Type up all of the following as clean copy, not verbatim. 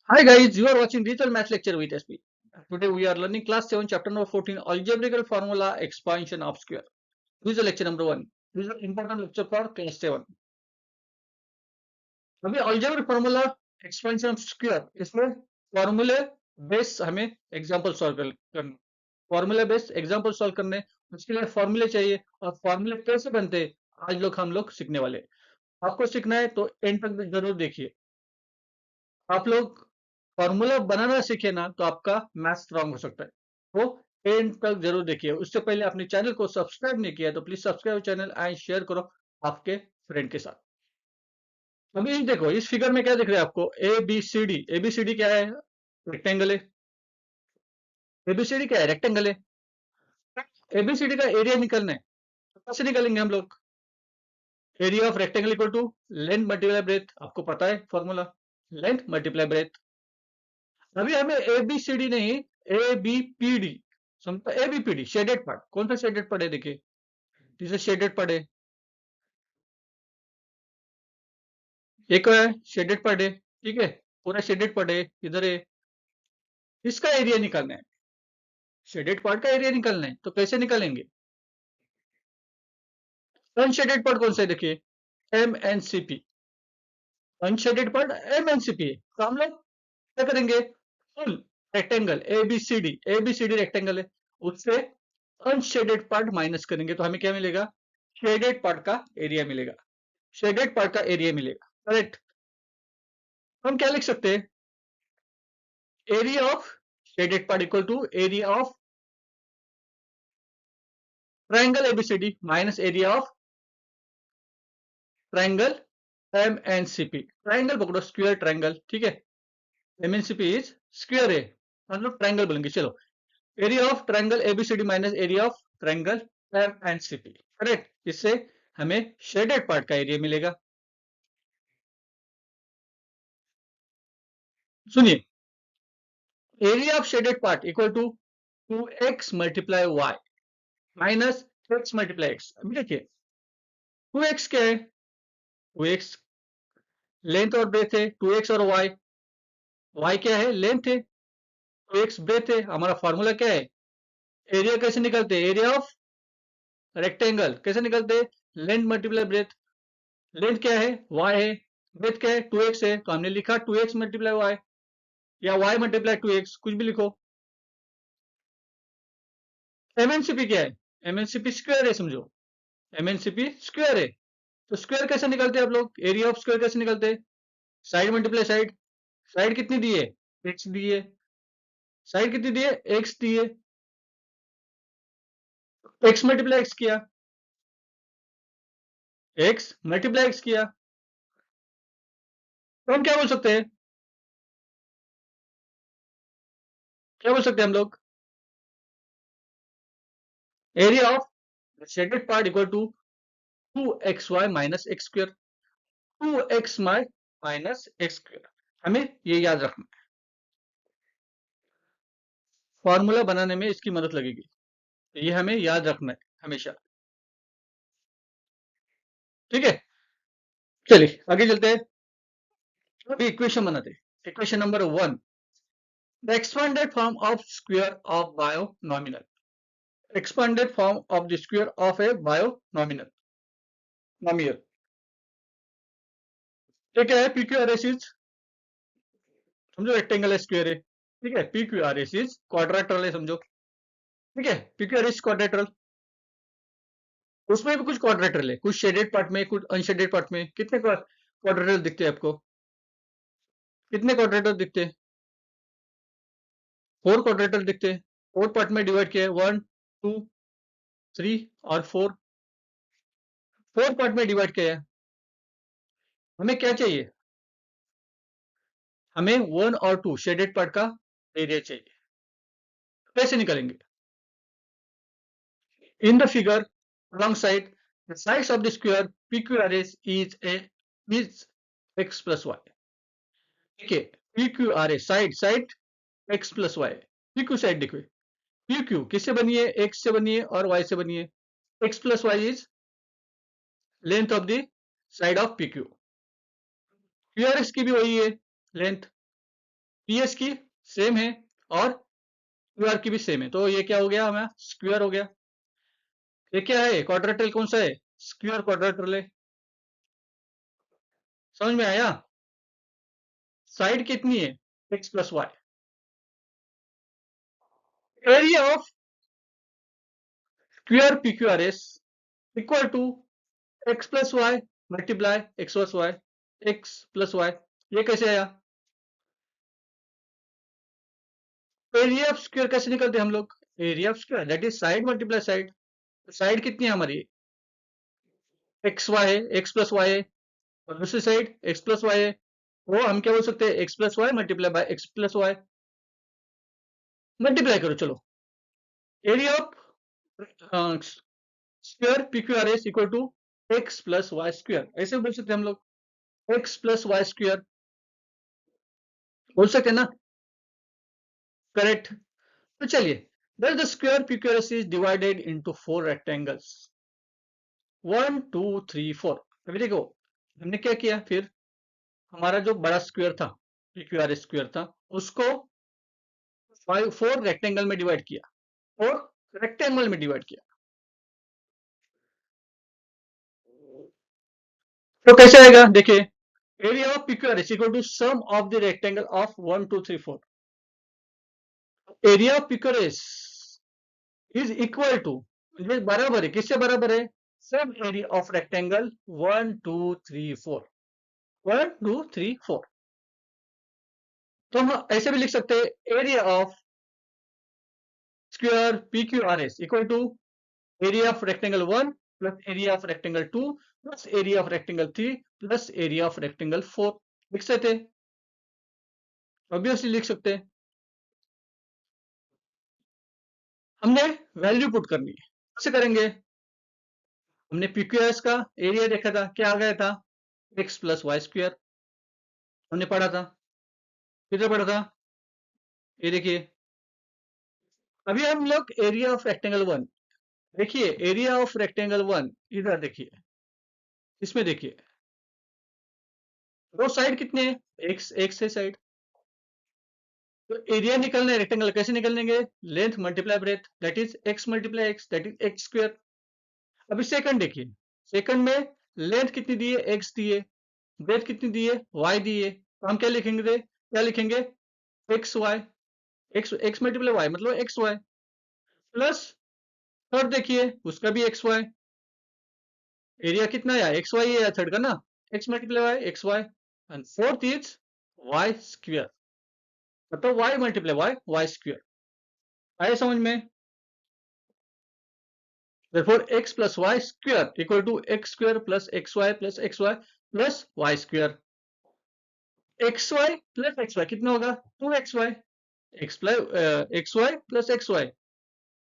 Hi guys, you are watching Digital Math Lecture with SP. Today we are learning class 7 chapter number 14 algebraical formula expansion of square. This is lecture number 1. This is an important lecture for class 7. अभी algebraic formula expansion of square इसमें फॉर्मूले base हमें example solve करना फॉर्मूले base example solve करने उसके लिए फॉर्मूले चाहिए और फॉर्मूले कैसे बनते हैं आज हम लोग सीखने वाले आपको सीखना है तो एंड तक जरूर देखिए आप लोग फॉर्मूला बनाना सीखे ना तो आपका मैथ स्ट्रांग हो सकता है तो एंड तक जरूर देखिए उससे पहले अपने चैनल को सब्सक्राइब नहीं किया तो please subscribe channel and share करो आपके फ्रेंड के साथ अभी देखो इस फिगर में क्या दिख रहा है आपको ए बी सी डी क्या है रेक्टेंगल है एबीसीडी क्या है रेक्टेंगल है एबीसीडी का एरिया निकलना है तो कैसे निकालेंगे हम लोग area of rectangle equal to length multiply breadth आपको पता है फॉर्मूला लेंथ मल्टीप्लाई ब्रेथ अभी हमें एबीसीडी नहीं एबीपीडी समझ एबीपीडी शेडेड पार्ट कौन सा शेडेड पार्ट है देखिए जिसे शेडेड पार्ट है एक है शेडेड पार्ट है ठीक है पूरा शेडेड पार्ट है इधर है इसका एरिया निकालना है शेडेड पार्ट का एरिया निकालना है तो कैसे निकालेंगे अनशेडेड पार्ट कौन सा है देखिए एमएनसीपी अनशेडेड पार्ट एमएनसीपी है तो हम लोग क्या करेंगे फुल रेक्टेंगल एबीसीडी रेक्टेंगल है उससे अनशेडेड पार्ट माइनस करेंगे तो हमें क्या मिलेगा शेडेड पार्ट का एरिया मिलेगा शेडेड पार्ट का एरिया मिलेगा करेक्ट हम क्या लिख सकते हैं area of shaded part equal to area of triangle ABCD minus area of triangle MNCP triangle पकड़ो स्क्वायर ट्रायंगल ठीक है एमएनसीपी इज स्क्वायर है हम लोग ट्रायंगल बोलेंगे चलो area of triangle ABCD minus area of triangle MNCP correct इससे हमें शेडेड पार्ट का एरिया मिलेगा सुनिए area of shaded part equal to 2x multiply y minus x multiply x अभी देखिए 2x क्या है 2x लेंथ और ब्रेथ है 2x और y क्या है लेंथ है 2x ब्रेथ है हमारा फॉर्मूला क्या है एरिया कैसे निकलते हैं एरिया ऑफ रेक्टेंगल कैसे निकलते हैं लेंथ मल्टीप्लाई ब्रेथ लेंथ क्या है y है ब्रेथ क्या है 2x है तो हमने लिखा 2x मल्टीप्लाई y या y मल्टीप्लाई 2x कुछ भी लिखो एमएनसीपी क्या है एमएनसीपी स्क्वायर है समझो एमएनसीपी स्क्वायर है तो स्क्वायर कैसे निकलते हैं आप लोग एरिया ऑफ स्क्वायर कैसे निकलते हैं साइड मल्टीप्लाई साइड साइड कितनी दी है एक्स दी है साइड कितनी दी है एक्स दी है एक्स मल्टीप्लाई एक्स किया एक्स मल्टीप्लाई एक्स किया तो हम क्या बोल सकते हैं क्या बोल सकते हैं हम लोग area of shaded part equal to 2xy minus x square 2x minus x square हमें ये याद रखना है फॉर्मूला बनाने में इसकी मदद लगेगी ये हमें याद रखना है हमेशा ठीक है चलिए आगे चलते हैं अभी इक्वेशन बनाते हैं equation number 1 the expanded form of square of binomial expanded form of the square of a binomial nomial ये क्या है PQRS इज समझो रेक्टेंगल है स्क्वायर है ठीक है PQRS इज क्वाड्रेटरल है समझो ठीक है PQRS क्वाड्रेटरल उसमें भी कुछ क्वाड्रेटरल है कुछ शेडेड पार्ट में कुछ अनशेडेड पार्ट में कितने क्वाड्रेटरल दिखते हैं आपको कितने क्वाड्रेटर दिखते हैं 4 क्वाड्रेटर दिखते हैं 4 पार्ट में डिवाइड किया है 1 2 3 और 4 4 पार्ट में डिवाइड किया है हमें क्या चाहिए हमें 1 और 2 शेडेड पार्ट का एरिया चाहिए कैसे निकालेंगे in the figure alongside the sides of the square PQRS is x plus y देखिए PQRS side x plus y PQ side देखिए PQ किससे बनी है x से बनी है और y से बनी है x plus y is length of the side of PQ QRS की भी वही है लेंथ पीएस की सेम है और क्यूआर की भी सेम है, तो ये क्या हो गया हमारा स्क्वायर हो गया। ये क्या है क्वाड्रेटरल कौन सा है, स्क्वायर क्वाड्रेटरल है। समझ में आया। साइड कितनी है x plus y, area of square P Q R S equal to x plus y multiply x plus y, x plus y. ये कैसे आया, एरिया ऑफ स्क्वायर कैसे निकलते हैं हम लोग, area of square that is side multiply side. Side कितनी है हमारी, एक्स वाई है, एक्स प्लस वाई है, और दूसरी साइड एक्स प्लस वाई है, वो हम क्या बोल सकते हैं x plus y multiply by x plus y. Multiply करो चलो, area of square P Q R S equal to x plus y square, ऐसे बोल सकते हैं हम लोग, एक्स प्लस वाई स्क्वायर बोल सकते हैं ना, करेक्ट। तो चलिए, then the square PQRS is divided into 4 rectangles 1 2 3 4। अभी देखो हमने क्या किया, फिर हमारा जो बड़ा स्क्वायर था PQRS स्क्वायर था उसको 4 रेक्टेंगल में डिवाइड किया और रेक्टेंगल में डिवाइड किया, तो कैसे आएगा देखिए, area of PQRS equal to sum of the rectangle of 1 2 3 4। Area of PQRS is equal to, ये बराबर है, किससे बराबर है, सम एरिया ऑफ रेक्टेंगल 1 2 3 4, 1 2 3 4। तो हम ऐसे भी लिख सकते हैं, area of square P Q R S equal to area of rectangle 1 plus area of rectangle 2 plus area of rectangle 3 plus area of rectangle 4। लिख सकते हैं, ऑब्वियसली लिख सकते हैं। हमने वैल्यू पुट करनी है, कैसे करेंगे, हमने पीक्यूएस का एरिया देखा था, क्या आ गया था एक्स प्लस वाई स्क्वायर, हमने पढ़ा था, कितना पढ़ा था, ये देखिए। अभी हम लोग एरिया ऑफ रेक्टेंगल 1, देखिए एरिया ऑफ रेक्टेंगल 1 इधर देखिए, इसमें देखिए दो साइड कितने हैं, एक्स एक्स है साइड, तो एरिया निकलना है रेक्टेंगल, कैसे निकलेंगे, length multiply breath that is x multiply x that is x square. अभी सेकंड देखिए, सेकंड में लेंथ कितनी दी है एक्स दी है, ब्रेथ कितनी दी है वाई दी है, तो हम क्या लिखेंगे, क्या लिखेंगे x y, x x multiply y मतलब एक्स वाई, प्लस थर्ड देखिए उसका भी एक्स वाई, एरिया कितना है एक्स वाई है थर्ड का ना, x multiply y x y, and fourth is y square, मतलब y multiply y y square. आए समझ में, therefore x plus y square equal to x square plus xy plus xy plus y square। xy plus xy कितना होगा 2xy, x plus xy plus xy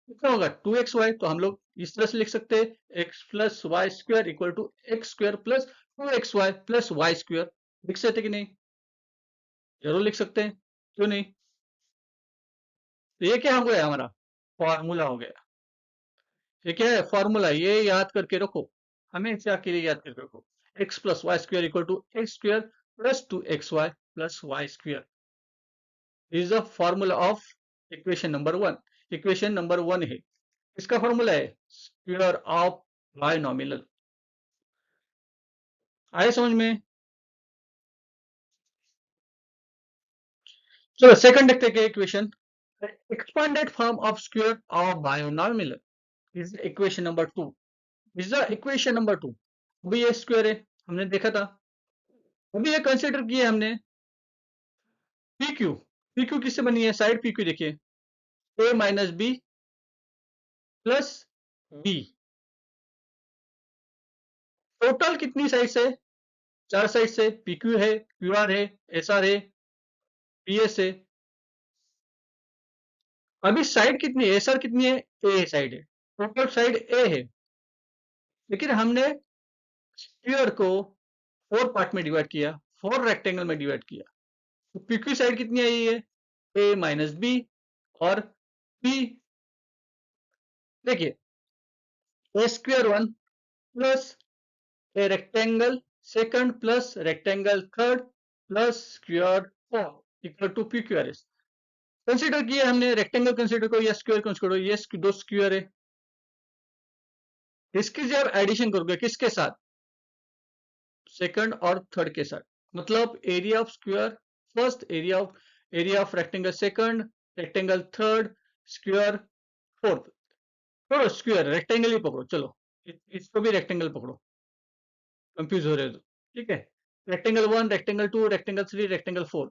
कितना होगा 2xy, तो हम लोग इस तरह से लिख सकते हैं x plus y square equal to x square plus 2xy plus y square। लिख सकते कि नहीं, जरूर लिख सकते हैं, क्यों नहीं। तो ये क्या हो गया हमारा फॉर्मूला हो गया, ये क्या है फॉर्मूला, ये याद करके रखो, हमेशा के लिए याद करके रखो, x plus y square equal to x square plus 2xy plus y square is the formula of equation number 1। Equation number 1 है, इसका फॉर्मूला है स्क्वायर ऑफ बायनॉमिनल। आए समझ में। चलो सेकंड देखते हैं equation, expanded form of square of binomial is equation number 2, is the equation number 2। अभी ये स्क्वायर है हमने देखा था, अभी ये कंसिडर किया हमने पी क्यू, पी क्यू किससे बनी है, साइड पी क्यू देखिए A minus B plus B, total कितनी साइड से, 4 साइड से, पी क्यू है, क्यू आर है, एस आर है, पी एस है। अभी साइड कितनी है, एस आर कितनी है, ए साइड है, टोटल साइड ए है, लेकिन हमने स्क्वायर को 4 पार्ट में डिवाइड किया, 4 रेक्टेंगल में डिवाइड किया, तो पी क्यू साइड कितनी आई है ए माइनस बी, और पी देखिए A square 1 plus a rectangle second plus rectangle third plus square 4 equal to P Q R S. Consider किया हमने, रेक्टेंगल कंसिडर करो या स्क्वायर कंसिडर करो, ये दो स्क्वायर है, इसकी जब एडिशन करोगे किसके साथ, सेकंड और थर्ड के साथ, मतलब area of square first, area of rectangle second, rectangle third, square fourth. तो स्क्वायर रेक्टेंगल ही पकड़ो, चलो इसको भी रेक्टेंगल पकड़ो, कंफ्यूज हो रहे हो तो, ठीक है। Rectangle 1, rectangle 2, rectangle 3, rectangle 4,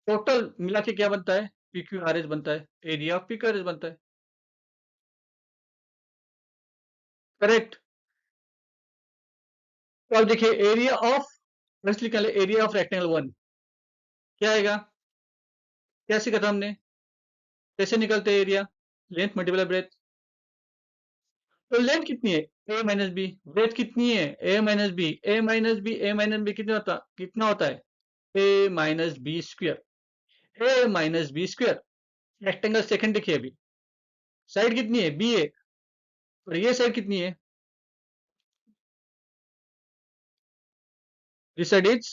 total मिला के क्या बनता है, पी क्यू आर एस बनता है, area of P Q R S बनता है, करेक्ट। तो अब देखिए एरिया ऑफ, फर्स्ट निकाले एरिया ऑफ रेक्टेंगल 1, क्या आएगा, क्या सीखा था हमने, कैसे निकलते हैं एरिया, लेंथ मल्टीप्लाई ब्रेथ। तो लेंथ कितनी है, ए माइनस बी, ब्रेथ कितनी है, A minus B, A minus B, A minus B कितना होता है, A minus B square, A minus B square. Rectangle second देखिए अभी, साइड कितनी है, बी है, और ये साइड कितनी है, this side is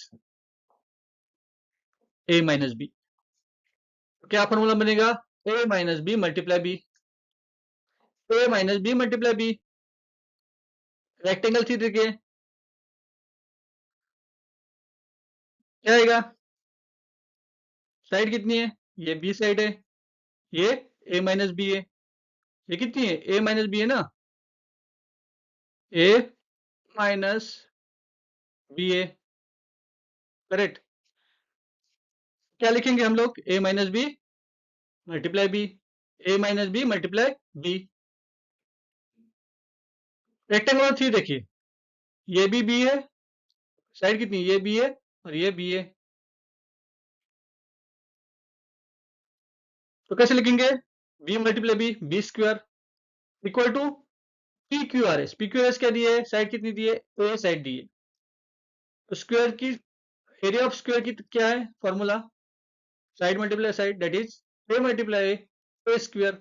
A minus B. क्या फॉर्मूला बनेगा, A minus B multiply B, A minus B multiply B. Rectangle three देखिए, क्या आएगा, साइड कितनी है, ये बी साइड है, ये ए माइनस बी है, ये कितनी है, ए माइनस बी है ना, ए माइनस बी है, करेक्ट। क्या लिखेंगे हम लोग, A minus B multiply B, A minus B multiply B. Rectangle three देखिए, ये भी बी है, साइड कितनी, ये बी है और ये बी है, तो कैसे लिखेंगे, b multiply b, b square equal to P Q R S. P Q R S क्या दिए, साइड कितनी दी है, ए साइड दी है, तो स्क्वायर की, एरिया ऑफ स्क्वायर की क्या है formula, side multiply side, that is A multiply A square.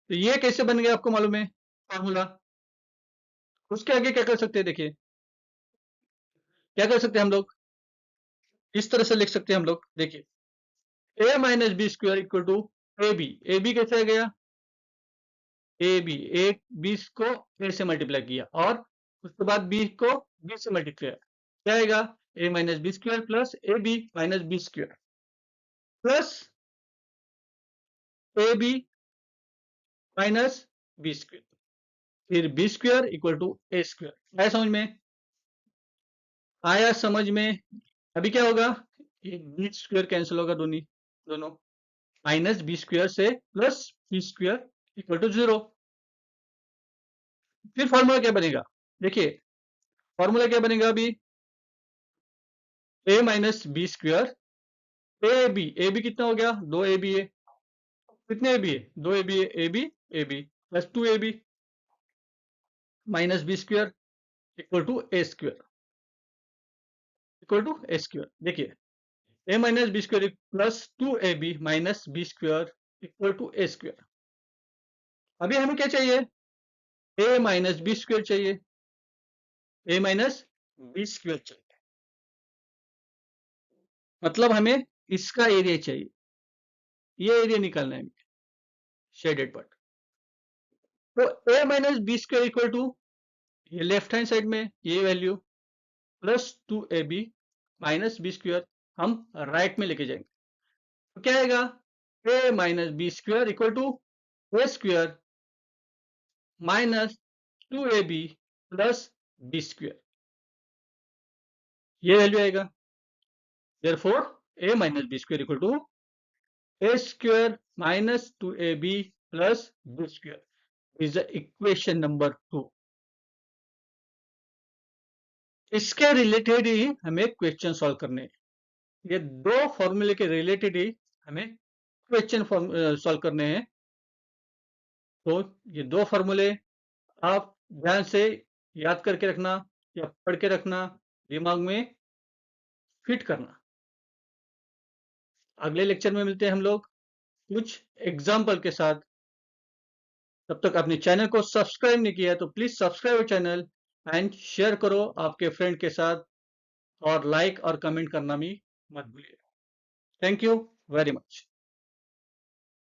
तो ये कैसे बन गया आपको मालूम है फॉर्मूला। उसके आगे क्या कर सकते हैं, देखिए क्या कर सकते हैं हम लोग, इस तरह से लिख सकते हैं हम लोग, देखिए A minus B square equal to A B. A B कैसे आ गया, ए बी, ए बी को ए से मल्टीप्लाई किया और उसके बाद बी को बी से मल्टीप्लाई, क्या आएगा, A minus B square plus A B minus B square plus A B minus B square, फिर B square equal to A square. आया समझ में, आया समझ में। अभी क्या होगा, ये बी स्क्वायर कैंसिल होगा, दोनों माइनस बी स्क्वायर से plus B square equal to 0। फिर फॉर्मूला क्या बनेगा, देखिए फॉर्मूला क्या बनेगा अभी, A minus B square A B कितना हो गया, दो ए बी है, कितने ए बी है, दो ए बी है, A B plus two A B minus B square equal to A square, देखिए A minus B square plus two A B minus B square equal to A square. अभी हमें क्या चाहिए, ए minus B square चाहिए, ए minus B square चाहिए, मतलब हमें इसका एरिया चाहिए, ये एरिया निकालना है, शेडेड पार्ट। तो A minus B square equal to, ये लेफ्ट हैंड साइड में ये value plus two A B minus B square हम राइट में लेके जाएंगे, तो क्या आएगा, A minus B square equal to A square minus two A B plus B square, ये वैल्यू आएगा। Therefore A minus B square equal to A square minus two A B plus B square is the equation number 2। इसके related ही हमें question solve करने हैं, ये दो फॉर्मूले के रिलेटेड ही हमें क्वेश्चन सॉल्व करने हैं। तो ये दो फॉर्मूले आप ध्यान से याद करके रखना या पढ़ के रखना, दिमाग में फिट करना। अगले लेक्चर में मिलते हैं हम लोग कुछ एग्जाम्पल के साथ। तब तक अपने चैनल को सब्सक्राइब नहीं किया तो please subscribe channel and share करो आपके फ्रेंड के साथ, और लाइक और कमेंट करना भी मत भूलिए। Thank you very much.